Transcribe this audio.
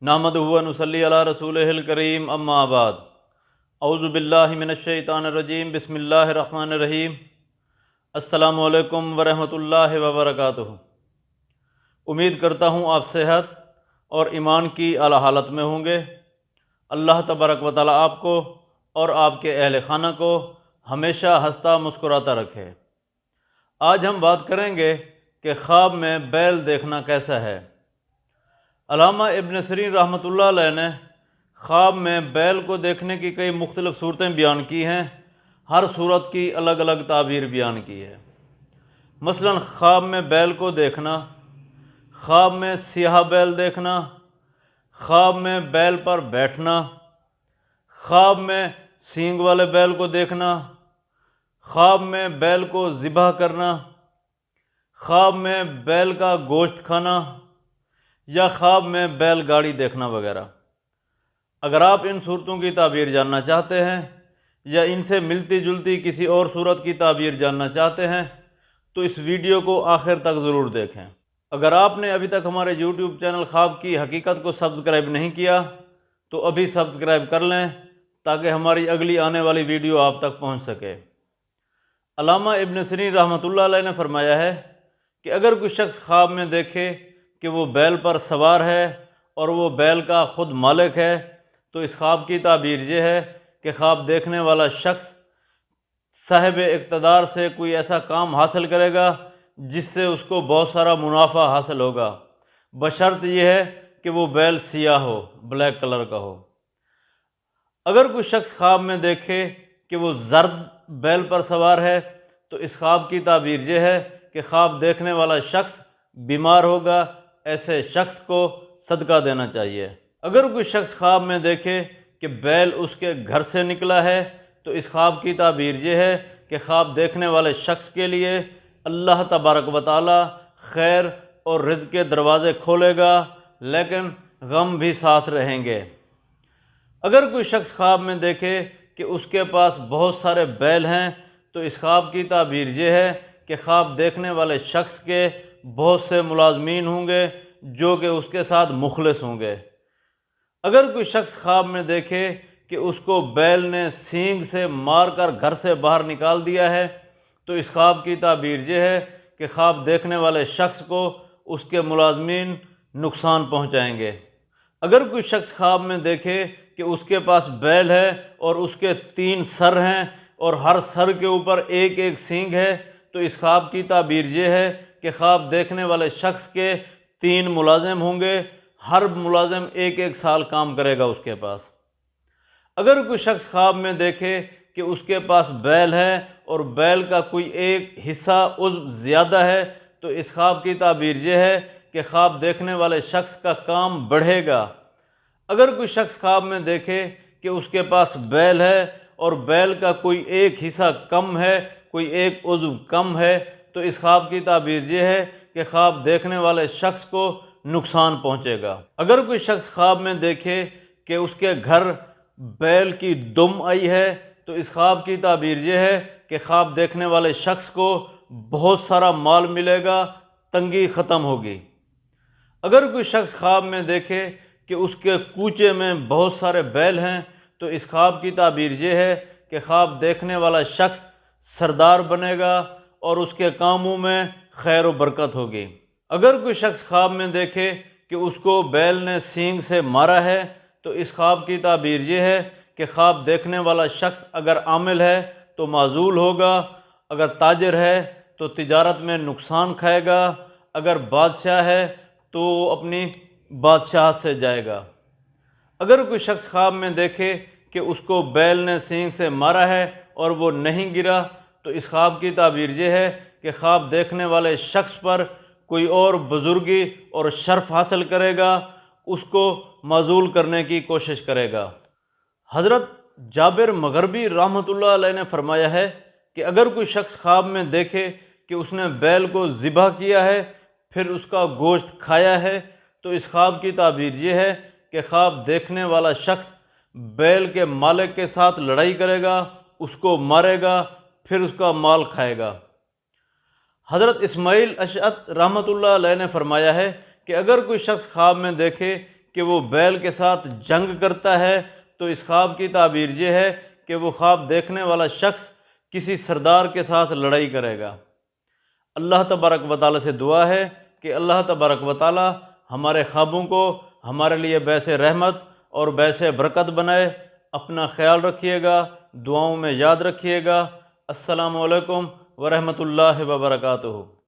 नहमदुहु व नुसल्ली अला रसूलिहिल करीम अम्मा बाद औज़ु बिल्लाहि मिनश शैतानिर रजीम बिस्मिल्लाहिर रहमानिर रहीम अस्सलामु अलैकुम व रहमतुल्लाहि व बरकातुहू। उम्मीद करता हूँ आप सेहत और ईमान की आला हालत में होंगे। अल्लाह तबारक व तआला आपको और आपके अहल खाना को हमेशा हंसता मुस्कुराता रखे। आज हम बात करेंगे कि ख्वाब में बैल देखना कैसा है। अल्लामा इब्न सीरीन रहमतुल्लाह अलैह ने ख्वाब में बैल को देखने की कई मुख्तलिफ़ सूरतें बयान की हैं। हर सूरत की अलग अलग ताबीर बयान की है। मसलन ख्वाब में बैल को देखना, ख्वाब में सियाह बैल देखना, ख्वाब में बैल पर बैठना, ख्वाब में सींग वाले बैल को देखना, ख्वाब में बैल को ज़िबह करना, ख्वाब में बैल का गोश्त खाना या ख्वाब में बैलगाड़ी देखना वगैरह। अगर आप इन सूरतों की ताबीर जानना चाहते हैं या इनसे मिलती जुलती किसी और सूरत की ताबीर जानना चाहते हैं तो इस वीडियो को आखिर तक ज़रूर देखें। अगर आपने अभी तक हमारे YouTube चैनल ख्वाब की हकीकत को सब्सक्राइब नहीं किया तो अभी सब्सक्राइब कर लें ताकि हमारी अगली आने वाली वीडियो आप तक पहुंच सके। अल्लामा इब्न सीरीन रहमतुल्लाह अलैह ने फरमाया है कि अगर कोई शख्स ख्वाब में देखे कि वो बैल पर सवार है और वो बैल का ख़ुद मालिक है तो इस ख्वाब की ताबीर ये है कि ख्वाब देखने वाला शख्स साहिब इक़्तिदार से कोई ऐसा काम हासिल करेगा जिससे उसको बहुत सारा मुनाफा हासिल होगा, बशर्त यह है कि वो बैल सियाह हो, ब्लैक कलर का हो। अगर कोई शख्स ख्वाब में देखे कि वो जर्द बैल पर सवार है तो इस ख्वाब की ताबीर ये है कि ख्वाब देखने वाला शख्स बीमार होगा, ऐसे शख्स को सदका देना चाहिए। अगर कोई शख्स ख्वाब में देखे कि बैल उसके घर से निकला है तो इस ख्वाब की ताबीर ये है कि ख्वाब देखने वाले शख्स के लिए अल्लाह तबारक व तआला खैर और रिज़्क़ के दरवाज़े खोलेगा, लेकिन गम भी साथ रहेंगे। अगर कोई शख्स ख्वाब में देखे कि उसके पास बहुत सारे बैल हैं तो इस ख्वाब की ताबीर ये है कि ख्वाब देखने वाले शख्स के बहुत से मुलाजमीन होंगे जो कि उसके साथ मुखलिस होंगे। अगर कोई शख्स ख्वाब में देखे कि उसको बैल ने सींग से मारकर घर से बाहर निकाल दिया है तो इस ख्वाब की ताबीर ये है कि ख्वाब देखने वाले शख्स को उसके मुलाजमीन नुकसान पहुंचाएंगे। अगर कोई शख्स ख्वाब में देखे कि उसके पास बैल है और उसके 3 सर हैं और हर सर के ऊपर एक एक सींग है तो इस ख्वाब की ताबीर ये है कि ख्वाब देखने वाले शख्स के 3 मुलाजिम होंगे, हर मुलाजिम एक एक साल काम करेगा उसके पास। अगर कोई शख्स ख्वाब में देखे कि उसके पास बैल है और बैल का कोई एक हिस्सा उज़्व ज़्यादा है तो इस ख्वाब की ताबीर ये है कि ख्वाब देखने वाले शख्स का काम बढ़ेगा। अगर कोई शख्स ख्वाब में देखे कि उसके पास बैल है और बैल का कोई एक हिस्सा कम है, कोई एक उज़्व कम है तो इस ख्वाब की ताबीर ये है कि ख्वाब देखने वाले शख्स को नुकसान पहुंचेगा। अगर कोई शख्स ख्वाब में देखे कि उसके घर बैल की दुम आई है तो इस ख्वाब की ताबीर ये है कि ख्वाब देखने वाले शख्स को बहुत सारा माल मिलेगा, तंगी ख़त्म होगी। अगर कोई शख्स ख्वाब में देखे कि उसके कूचे में बहुत सारे बैल हैं तो इस ख्वाब की ताबीर ये है कि ख्वाब देखने वाला शख्स सरदार बनेगा और उसके कामों में खैर व बरकत होगी। अगर कोई शख्स ख्वाब में देखे कि उसको बैल ने सींग से मारा है तो इस ख्वाब की ताबीर ये है कि ख्वाब देखने वाला शख्स अगर आमिल है तो माजूल होगा, अगर ताजिर है तो तिजारत में नुकसान खाएगा, अगर बादशाह है तो अपनी बादशाहत से जाएगा। अगर कोई शख्स ख्वाब में देखे कि उसको बैल ने सींग से मारा है और वो नहीं गिरा तो इस ख्वाब की ताबीर ये है कि ख्वाब देखने वाले शख्स पर कोई और बुजुर्गी और शर्फ हासिल करेगा, उसको माजूल करने की कोशिश करेगा। हज़रत जाबिर मग़रिबी रहमतुल्लाह अलैह ने फरमाया है कि अगर कोई शख्स ख्वाब में देखे कि उसने बैल को ज़िबह किया है फिर उसका गोश्त खाया है तो इस ख्वाब की ताबीर ये है कि ख्वाब देखने वाला शख्स बैल के मालिक के साथ लड़ाई करेगा, उसको मारेगा, फिर उसका माल खाएगा। हज़रत इस्माइल अशअत रहमतुल्लाह अलैह ने फरमाया है कि अगर कोई शख्स ख्वाब में देखे کہ وہ بیل کے ساتھ جنگ کرتا ہے، تو اس خواب کی تعبیر یہ ہے کہ وہ خواب دیکھنے والا شخص کسی سردار کے ساتھ لڑائی کرے گا۔ اللہ تبارک و تعالیٰ سے دعا ہے کہ اللہ تبارک و تعالیٰ ہمارے خوابوں کو ہمارے لیے باعث رحمت اور باعث برکت بنائے۔ اپنا خیال رکھیے گا، دعاؤں میں یاد رکھیے گا۔ السلام علیکم ورحمۃ اللہ وبرکاتہ۔